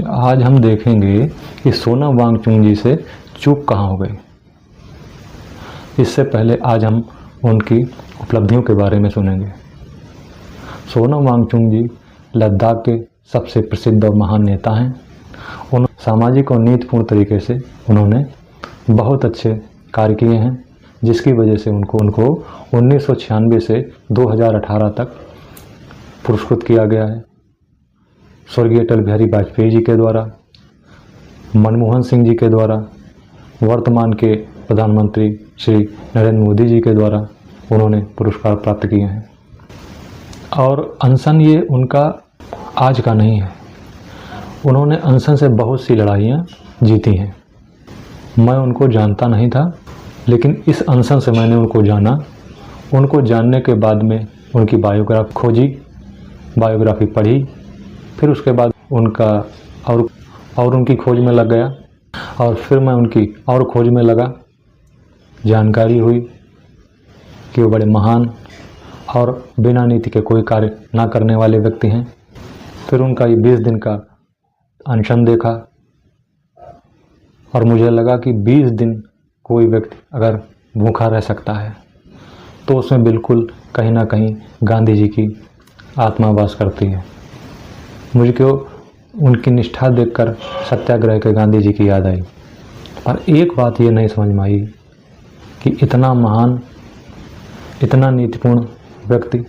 आज हम देखेंगे कि सोनम वांगचुक जी से चूक कहाँ हो गई। इससे पहले आज हम उनकी उपलब्धियों के बारे में सुनेंगे। सोनम वांगचुक जी लद्दाख के सबसे प्रसिद्ध और महान नेता हैं। उन्होंने सामाजिक और नीतिपूर्ण तरीके से उन्होंने बहुत अच्छे कार्य किए हैं, जिसकी वजह से उनको 1996 से 2018 तक पुरस्कृत किया गया है। स्वर्गीय अटल बिहारी वाजपेयी जी के द्वारा, मनमोहन सिंह जी के द्वारा, वर्तमान के प्रधानमंत्री श्री नरेंद्र मोदी जी के द्वारा उन्होंने पुरस्कार प्राप्त किए हैं। और अनशन ये उनका आज का नहीं है, उन्होंने अनशन से बहुत सी लड़ाइयाँ जीती हैं। मैं उनको जानता नहीं था, लेकिन इस अनशन से मैंने उनको जाना। उनको जानने के बाद में उनकी बायोग्राफी खोजी, बायोग्राफी पढ़ी, फिर उसके बाद उनका और उनकी खोज में लग गया, और फिर मैं उनकी और खोज में लगा। जानकारी हुई कि वो बड़े महान और बिना नीति के कोई कार्य ना करने वाले व्यक्ति हैं। फिर उनका ये 20 दिन का अनशन देखा और मुझे लगा कि 20 दिन कोई व्यक्ति अगर भूखा रह सकता है तो उसमें बिल्कुल कहीं ना कहीं गांधी जी की आत्मा वास करती है। मुझे क्यों उनकी निष्ठा देखकर सत्याग्रह के गांधी जी की याद आई। पर एक बात ये नहीं समझ में आई कि इतना महान, इतना नीतिपूर्ण व्यक्ति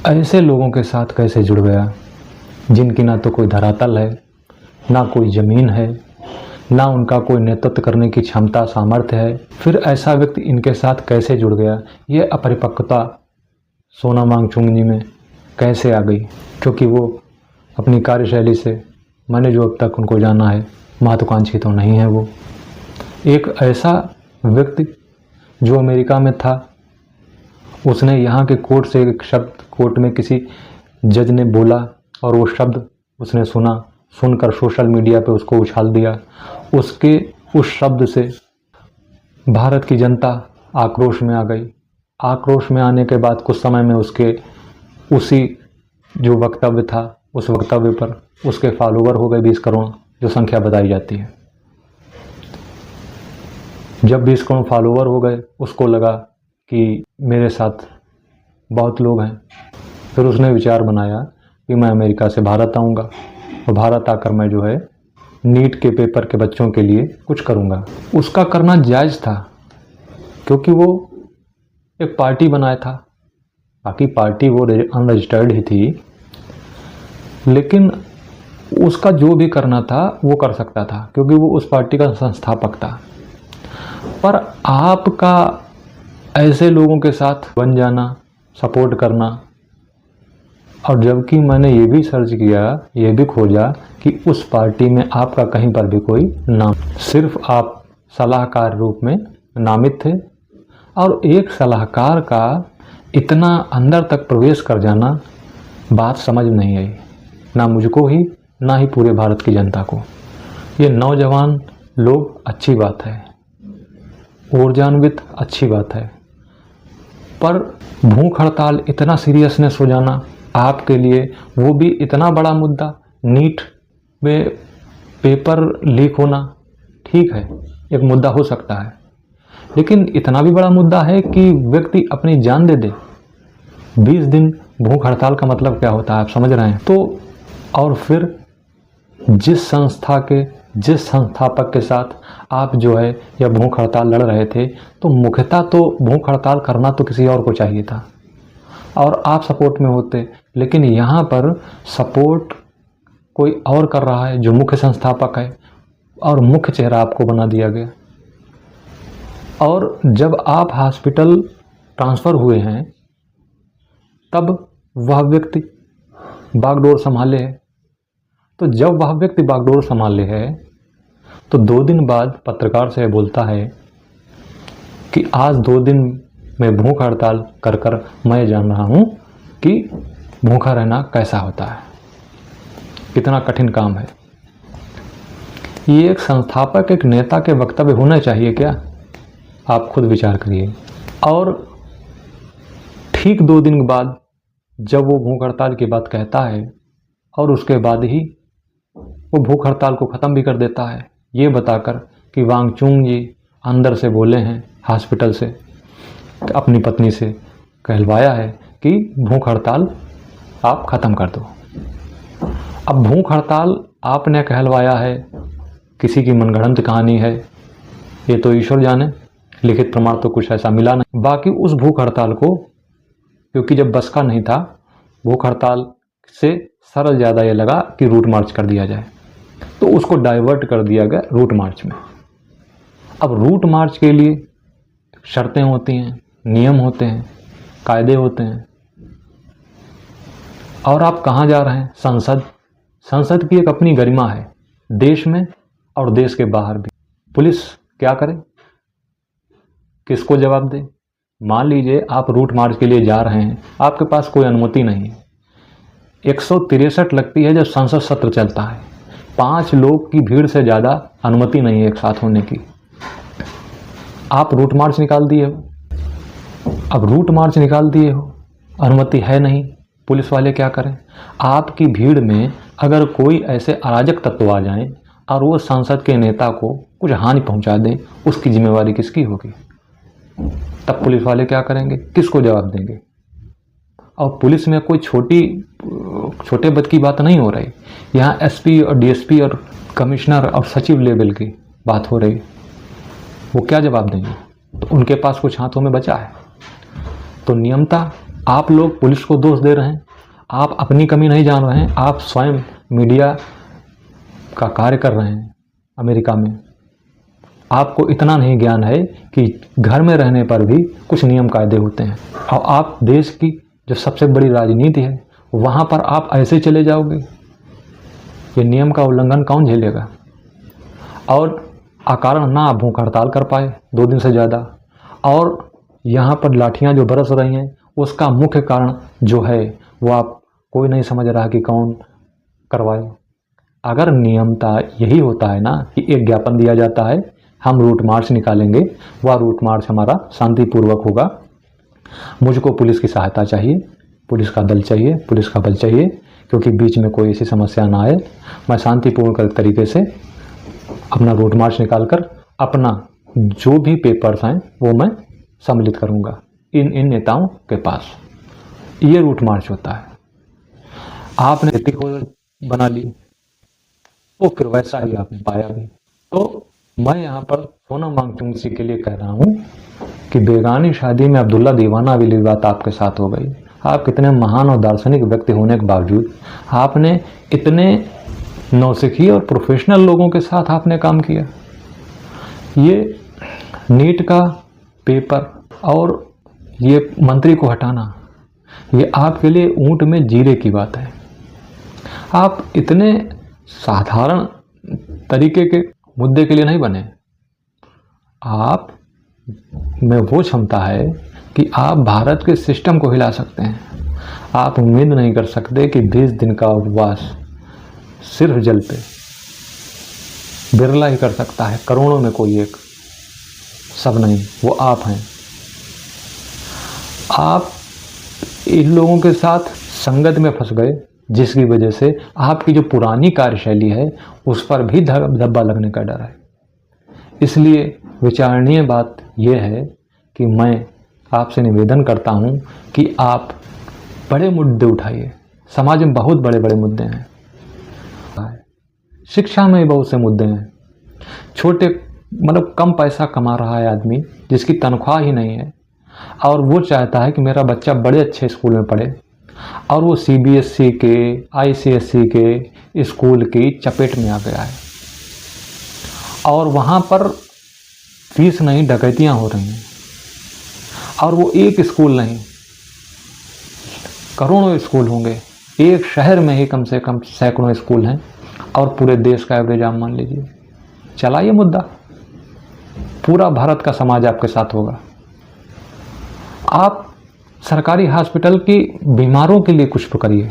ऐसे लोगों के साथ कैसे जुड़ गया, जिनकी ना तो कोई धरातल है, ना कोई ज़मीन है, ना उनका कोई नेतृत्व करने की क्षमता सामर्थ्य है। फिर ऐसा व्यक्ति इनके साथ कैसे जुड़ गया, ये अपरिपक्वता सोनम वांगचुक जी में कैसे आ गई। क्योंकि वो अपनी कार्यशैली से, मैंने जो अब तक उनको जाना है, महत्वाकांक्षी तो नहीं है। वो एक ऐसा व्यक्ति जो अमेरिका में था, उसने यहाँ के कोर्ट से एक शब्द, कोर्ट में किसी जज ने बोला और वो शब्द उसने सुनकर सोशल मीडिया पे उसको उछाल दिया। उसके उस शब्द से भारत की जनता आक्रोश में आ गई। आक्रोश में आने के बाद कुछ समय में उसके उसी जो वक्तव्य था, उस वक्तव्य पर उसके फॉलोवर हो गए 20 करोड़, जो संख्या बताई जाती है। जब 20 करोड़ फॉलोवर हो गए, उसको लगा कि मेरे साथ बहुत लोग हैं। फिर उसने विचार बनाया कि मैं अमेरिका से भारत आऊँगा और भारत आकर मैं जो है नीट के पेपर के बच्चों के लिए कुछ करूँगा। उसका करना जायज़ था, क्योंकि वो एक पार्टी बनाया था। बाकी पार्टी वो अनरजिस्टर्ड ही थी, लेकिन उसका जो भी करना था वो कर सकता था, क्योंकि वो उस पार्टी का संस्थापक था। पर आपका ऐसे लोगों के साथ बन जाना, सपोर्ट करना, और जबकि मैंने ये भी सर्च किया, ये भी खोजा कि उस पार्टी में आपका कहीं पर भी कोई नाम, सिर्फ आप सलाहकार रूप में नामित थे। और एक सलाहकार का इतना अंदर तक प्रवेश कर जाना, बात समझ नहीं आई, ना मुझको ही, ना ही पूरे भारत की जनता को। ये नौजवान लोग अच्छी बात है, ऊर्जान्वित अच्छी बात है, पर भूख हड़ताल इतना सीरियसनेस हो जाना आपके लिए, वो भी इतना बड़ा मुद्दा, नीट में पेपर लीक होना, ठीक है एक मुद्दा हो सकता है, लेकिन इतना भी बड़ा मुद्दा है कि व्यक्ति अपनी जान दे दे। 20 दिन भूख हड़ताल का मतलब क्या होता है, आप समझ रहे हैं। तो और फिर जिस संस्था के, जिस संस्थापक के साथ आप जो है या भूख हड़ताल लड़ रहे थे, तो मुख्यतः तो भूख हड़ताल करना तो किसी और को चाहिए था और आप सपोर्ट में होते, लेकिन यहाँ पर सपोर्ट कोई और कर रहा है जो मुख्य संस्थापक है, और मुख्य चेहरा आपको बना दिया गया। और जब आप हॉस्पिटल ट्रांसफ़र हुए हैं, तब वह व्यक्ति बागडोर संभाले है। तो जब वह व्यक्ति बागडोर संभाले है, तो 2 दिन बाद पत्रकार से बोलता है कि आज 2 दिन में भूख हड़ताल कर कर मैं जान रहा हूँ कि भूखा रहना कैसा होता है, कितना कठिन काम है। ये एक संस्थापक, एक नेता के वक्तव्य होना चाहिए क्या? आप खुद विचार करिए। और ठीक 2 दिन बाद जब वो भूख हड़ताल की बात कहता है, और उसके बाद ही वो भूख हड़ताल को ख़त्म भी कर देता है, ये बताकर कि वांगचुंग जी अंदर से बोले हैं हॉस्पिटल से, अपनी पत्नी से कहलवाया है कि भूख हड़ताल आप ख़त्म कर दो। अब भूख हड़ताल आपने कहलवाया है, किसी की मनगढ़ंत कहानी है, ये तो ईश्वर जाने, लिखित प्रमाण तो कुछ ऐसा मिला नहीं। बाकी उस भूख हड़ताल को, क्योंकि जब बस का नहीं था, भूख हड़ताल से सरल ज़्यादा ये लगा कि रूट मार्च कर दिया जाए, तो उसको डाइवर्ट कर दिया गया रूट मार्च में। अब रूट मार्च के लिए शर्तें होती हैं, नियम होते हैं, कायदे होते हैं। और आप कहाँ जा रहे हैं? संसद। संसद की एक अपनी गरिमा है, देश में और देश के बाहर भी। पुलिस क्या करे, किसको जवाब दे? मान लीजिए आप रूट मार्च के लिए जा रहे हैं, आपके पास कोई अनुमति नहीं है, 163 लगती है जब संसद सत्र चलता है, 5 लोग की भीड़ से ज़्यादा अनुमति नहीं है एक साथ होने की, आप रूट मार्च निकाल दिए हो। अब रूट मार्च निकाल दिए हो, अनुमति है नहीं, पुलिस वाले क्या करें? आपकी भीड़ में अगर कोई ऐसे अराजक तत्व आ जाएं और वो संसद के नेता को कुछ हानि पहुंचा दें, उसकी जिम्मेवारी किसकी होगी? तब पुलिस वाले क्या करेंगे? किसको जवाब देंगे? और पुलिस में कोई छोटे बद की बात नहीं हो रही, यहाँ एसपी और डीएसपी और कमिश्नर और सचिव लेवल की बात हो रही। वो क्या जवाब देंगे? तो उनके पास कुछ हाथों में बचा है। तो नियमता आप लोग पुलिस को दोष दे रहे हैं, आप अपनी कमी नहीं जान रहे हैं, आप स्वयं मीडिया का कार्य कर रहे हैं अमेरिका में। आपको इतना नहीं ज्ञान है कि घर में रहने पर भी कुछ नियम कायदे होते हैं, और आप देश की जो सबसे बड़ी राजनीति है वहाँ पर आप ऐसे चले जाओगे, ये नियम का उल्लंघन कौन झेलेगा? और अकारण ना आप भूख हड़ताल कर पाए 2 दिन से ज़्यादा, और यहाँ पर लाठियाँ जो बरस रही हैं उसका मुख्य कारण जो है वो आप कोई नहीं समझ रहा कि कौन करवाए। अगर नियमता यही होता है ना कि एक ज्ञापन दिया जाता है, हम रूट मार्च निकालेंगे, वह रूट मार्च हमारा शांतिपूर्वक होगा, मुझको पुलिस की सहायता चाहिए, पुलिस का दल चाहिए, पुलिस का बल चाहिए, क्योंकि बीच में कोई ऐसी समस्या ना आए, मैं शांतिपूर्ण तरीके से अपना रूट मार्च निकालकर अपना जो भी पेपर्स हैं वो मैं सम्मिलित करूंगा इन नेताओं के पास। ये रूट मार्च होता है। आपने खेती को बना ली, तो फिर वैसा ही आपने पाया भी। तो मैं यहाँ पर सोनम वांगचुक जी के लिए कह रहा हूँ कि बेगानी शादी में अब्दुल्ला दीवाना वाली बात आपके साथ हो गई। आप कितने महान और दार्शनिक व्यक्ति होने के बावजूद आपने इतने नौसिखी और प्रोफेशनल लोगों के साथ आपने काम किया। ये नीट का पेपर और ये मंत्री को हटाना, ये आपके लिए ऊंट में जीरे की बात है। आप इतने साधारण तरीके के मुद्दे के लिए नहीं बने। आप में वो क्षमता है कि आप भारत के सिस्टम को हिला सकते हैं। आप उम्मीद नहीं कर सकते कि 20 दिन का उपवास सिर्फ जल पे बिरला ही कर सकता है, करोड़ों में कोई एक, सब नहीं, वो आप हैं। आप इन लोगों के साथ संगत में फंस गए, जिसकी वजह से आपकी जो पुरानी कार्यशैली है उस पर भी धब्बा लगने का डर है। इसलिए विचारणीय बात यह है कि मैं आपसे निवेदन करता हूं कि आप बड़े मुद्दे उठाइए। समाज में बहुत बड़े बड़े मुद्दे हैं, शिक्षा में भी बहुत से मुद्दे हैं। छोटे मतलब कम पैसा कमा रहा है आदमी, जिसकी तनख्वाह ही नहीं है, और वो चाहता है कि मेरा बच्चा बड़े अच्छे स्कूल में पढ़े, और वो सीबीएसई के, आईसीएसई के स्कूल की चपेट में आ गया है, और वहाँ पर फीस नहीं, डकैतियाँ हो रही हैं। और वो एक स्कूल नहीं, करोड़ों स्कूल होंगे, एक शहर में ही कम से कम सैकड़ों स्कूल हैं, और पूरे देश का एवरेज आप मान लीजिए। चलाइए मुद्दा, पूरा भारत का समाज आपके साथ होगा। आप सरकारी हॉस्पिटल की बीमारों के लिए कुछ तो करिए,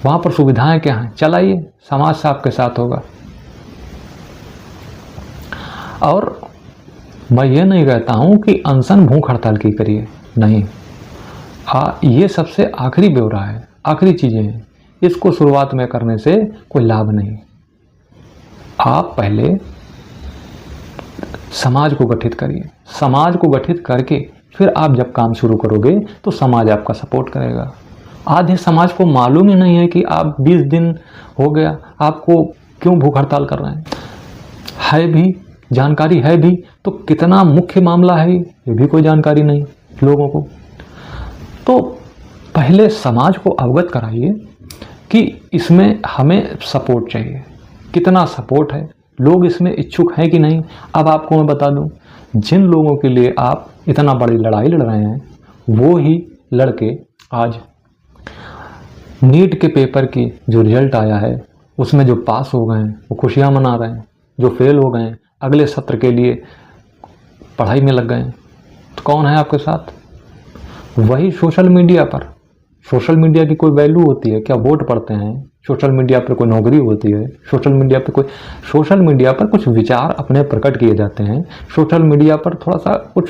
वहाँ पर सुविधाएं क्या हैं, चलाइए, समाज से आपके साथ होगा। और मैं ये नहीं कहता हूँ कि अनशन भूख हड़ताल की करिए, नहीं, ये सबसे आखिरी ब्यौरा है, आखिरी चीज़ें हैं। इसको शुरुआत में करने से कोई लाभ नहीं। आप पहले समाज को गठित करिए, समाज को गठित करके फिर आप जब काम शुरू करोगे तो समाज आपका सपोर्ट करेगा। आधे समाज को मालूम ही नहीं है कि आप 20 दिन हो गया आपको क्यों भूख हड़ताल कर रहे हैं। है भी जानकारी है भी तो कितना मुख्य मामला है ये भी कोई जानकारी नहीं लोगों को। तो पहले समाज को अवगत कराइए कि इसमें हमें सपोर्ट चाहिए, कितना सपोर्ट है, लोग इसमें इच्छुक हैं कि नहीं। अब आपको मैं बता दूं, जिन लोगों के लिए आप इतना बड़ी लड़ाई लड़ रहे हैं वो ही लड़के आज नीट के पेपर की जो रिजल्ट आया है उसमें जो पास हो गए हैं वो खुशियां मना रहे हैं, जो फेल हो गए हैं अगले सत्र के लिए पढ़ाई में लग गए हैं। तो कौन है आपके साथ? वही सोशल मीडिया पर। सोशल मीडिया की कोई वैल्यू होती है क्या? वोट पड़ते हैं, सोशल मीडिया पर कोई नौकरी होती है, सोशल मीडिया पर कुछ विचार अपने प्रकट किए जाते हैं, सोशल मीडिया पर थोड़ा सा कुछ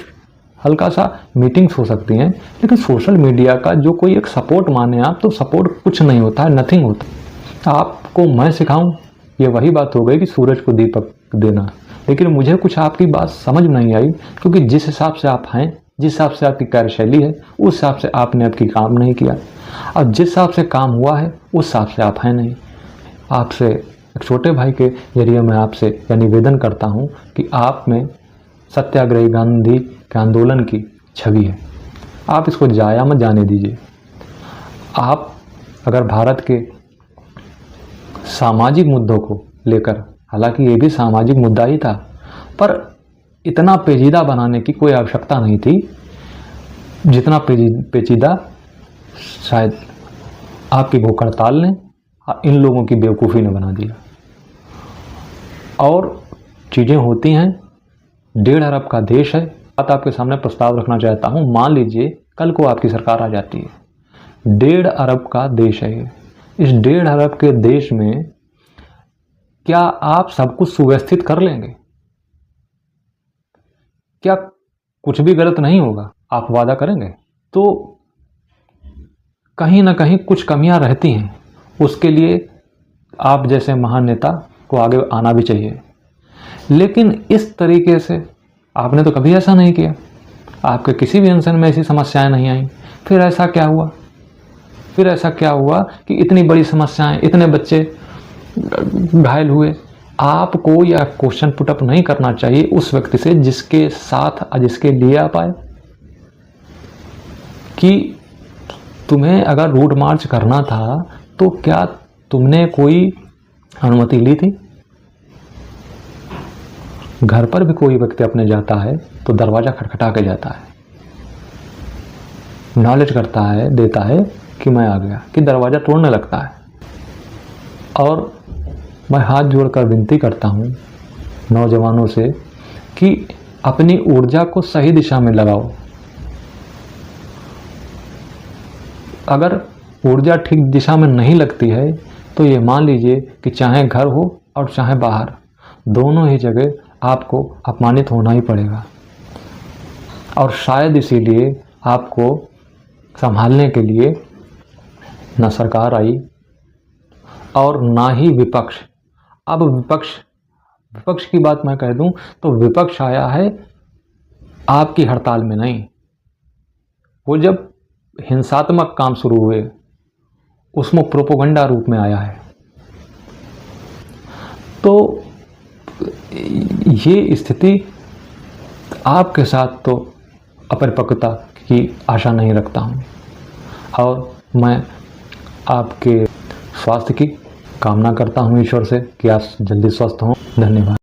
हल्का सा मीटिंग्स हो सकती हैं, लेकिन सोशल मीडिया का जो कोई एक सपोर्ट माने आप तो सपोर्ट कुछ नहीं होता है, नथिंग होता। आपको मैं सिखाऊं, ये वही बात हो गई कि सूरज को दीपक देना। लेकिन मुझे कुछ आपकी बात समझ नहीं आई, क्योंकि जिस हिसाब से आप हैं, जिस हिसाब से आपकी कार्यशैली है, उस हिसाब से आपने आपकी काम नहीं किया, और जिस हिसाब से काम हुआ है उस हिसाब से आप हैं नहीं। आपसे एक छोटे भाई के जरिए मैं आपसे यह निवेदन करता हूं कि आप में सत्याग्रही गांधी के आंदोलन की छवि है, आप इसको जाया मत जाने दीजिए। आप अगर भारत के सामाजिक मुद्दों को लेकर, हालांकि ये भी सामाजिक मुद्दा ही था, पर इतना पेचीदा बनाने की कोई आवश्यकता नहीं थी जितना पेचीदा शायद आपकी भूख हड़ताल ने इन लोगों की बेवकूफ़ी ने बना दिया। और चीज़ें होती हैं, 1.5 अरब का देश है। बात आपके सामने प्रस्ताव रखना चाहता हूँ, मान लीजिए कल को आपकी सरकार आ जाती है, 1.5 अरब का देश है ये। इस 1.5 अरब के देश में क्या आप सब कुछ सुव्यवस्थित कर लेंगे? क्या कुछ भी गलत नहीं होगा? आप वादा करेंगे? तो कहीं ना कहीं कुछ कमियां रहती हैं, उसके लिए आप जैसे महान नेता को आगे आना भी चाहिए। लेकिन इस तरीके से आपने तो कभी ऐसा नहीं किया, आपके किसी भी अनशन में ऐसी समस्याएं नहीं आई। फिर ऐसा क्या हुआ? फिर ऐसा क्या हुआ कि इतनी बड़ी समस्याएं, इतने बच्चे घायल हुए? आपको यह क्वेश्चन पुटअप नहीं करना चाहिए उस व्यक्ति से जिसके साथ, जिसके लिए आप आए, कि तुम्हें अगर रूट मार्च करना था तो क्या तुमने कोई अनुमति ली थी? घर पर भी कोई व्यक्ति अपने जाता है तो दरवाजा खटखटा के जाता है, नॉलेज करता है, देता है कि मैं आ गया, कि दरवाजा तोड़ने लगता है। और मैं हाथ जोड़कर विनती करता हूँ नौजवानों से कि अपनी ऊर्जा को सही दिशा में लगाओ। अगर ऊर्जा ठीक दिशा में नहीं लगती है तो ये मान लीजिए कि चाहे घर हो और चाहे बाहर, दोनों ही जगह आपको अपमानित होना ही पड़ेगा। और शायद इसीलिए आपको संभालने के लिए न सरकार आई और ना ही विपक्ष। अब विपक्ष की बात मैं कह दूं तो विपक्ष आया है आपकी हड़ताल में नहीं, वो जब हिंसात्मक काम शुरू हुए उसमें प्रोपोगंडा रूप में आया है। तो ये स्थिति आपके साथ तो अपरिपक्वता की आशा नहीं रखता हूँ, और मैं आपके स्वास्थ्य की कामना करता हूँ ईश्वर से कि आप जल्दी स्वस्थ हों। धन्यवाद।